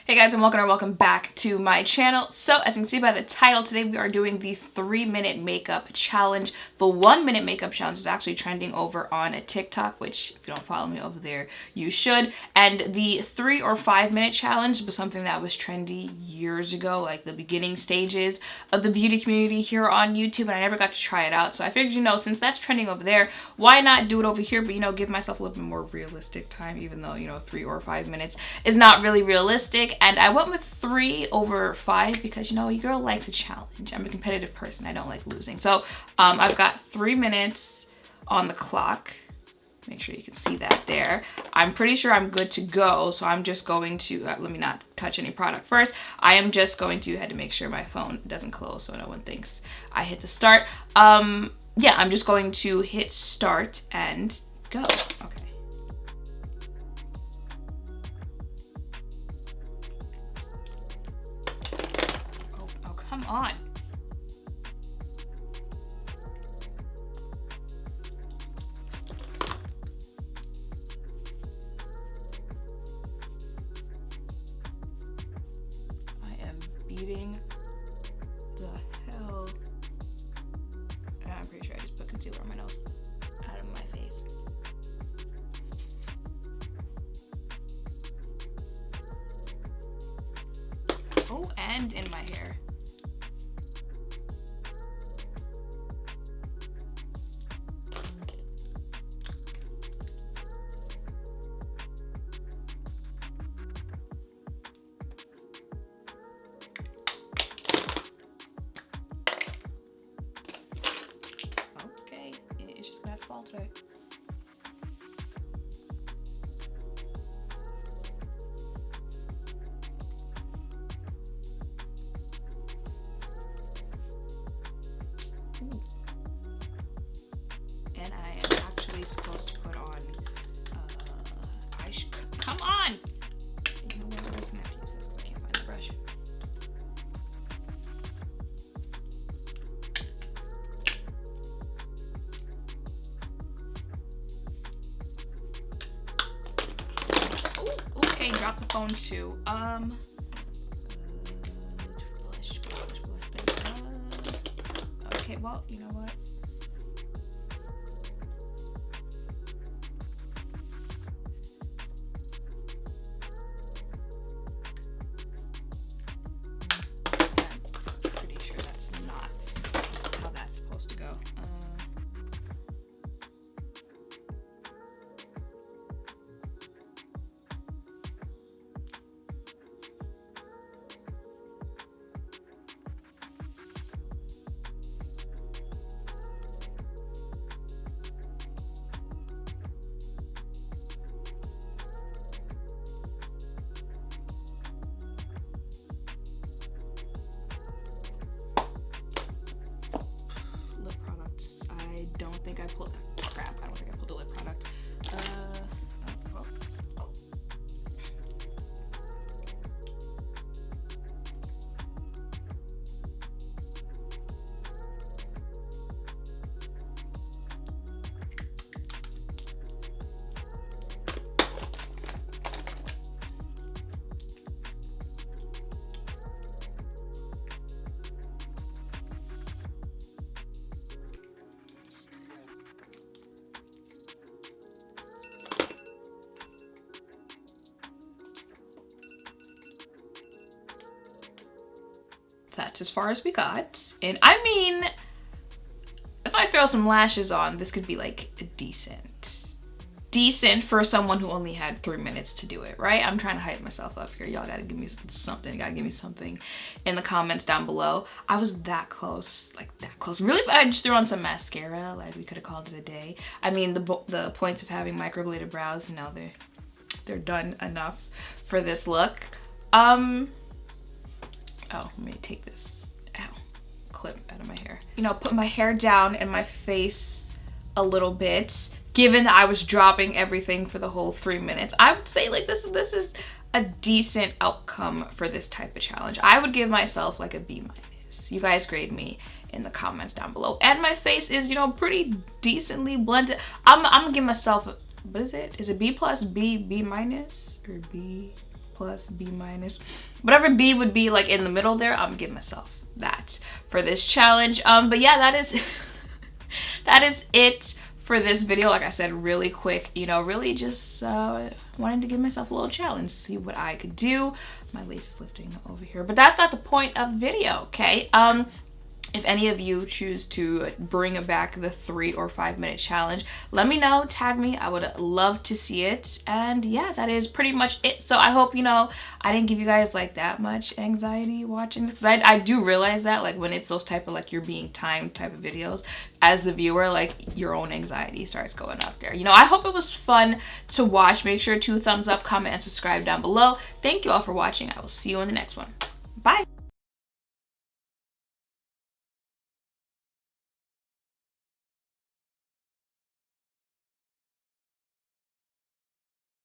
Hey guys, and welcome back to my channel. So as you can see by the title, today we are doing the 3-minute makeup challenge. The 1-minute makeup challenge is actually trending over on TikTok, which if you don't follow me over there, you should. And the 3 or 5-minute challenge was something that was trendy years ago, like the beginning stages of the beauty community here on YouTube, and I never got to try it out. So I figured, since that's trending over there, why not do it over here, but give myself a little bit more realistic time, even though, 3 or 5 minutes is not really realistic. And I went with 3 over 5 because, your girl likes a challenge. I'm a competitive person. I don't like losing. So I've got 3 minutes on the clock. Make sure you can see that there. I'm pretty sure I'm good to go. So I'm just going to, let me not touch any product first. I am just going to, had to make sure my phone doesn't close so no one thinks I hit the start. Yeah, I'm just going to hit start and go. Okay. Come on. I am beating the hell. I'm pretty sure I just put concealer on my nose out of my face. Oh, and in my hair. Today. And I am actually supposed to put on come on! You know what? I'm just gonna have to use this because I can't find the brush. Okay, drop the phone too. Okay, well, you know what? I'm pretty sure that's not how that's supposed to go. I pulled crap. I don't think I pulled a lip product. That's as far as we got. And I mean, if I throw some lashes on, this could be like decent for someone who only had 3 minutes to do it, right? I'm trying to hype myself up here. Y'all gotta give me something. You gotta give me something in the comments down below. I was that close, like that close. Really, I just threw on some mascara. Like we could have called it a day. I mean, the points of having microbladed brows, they're done enough for this look. Oh, let me take this clip out of my hair. Put my hair down and my face a little bit. Given that I was dropping everything for the whole 3 minutes, I would say like this is a decent outcome for this type of challenge. I would give myself like a B-. You guys grade me in the comments down below. And my face is, pretty decently blended. I'm gonna give myself, what is it? Is it B plus, B minus, or B plus, B minus, whatever B would be like in the middle there, I'm giving myself that for this challenge. But yeah, that is that is it for this video. Like I said, really quick, you know, really just wanted to give myself a little challenge, see what I could do. My lace is lifting over here, but that's not the point of the video, okay? If any of you choose to bring back the 3 or 5 minute challenge, let me know, tag me. I would love to see it. And yeah, that is pretty much it. So I hope, you know, I didn't give you guys like that much anxiety watching this, because I do realize that like when it's those type of like you're being timed type of videos, as the viewer, like your own anxiety starts going up there. You know, I hope it was fun to watch. Make sure to thumbs up, comment, and subscribe down below. Thank you all for watching. I will see you in the next one. Bye.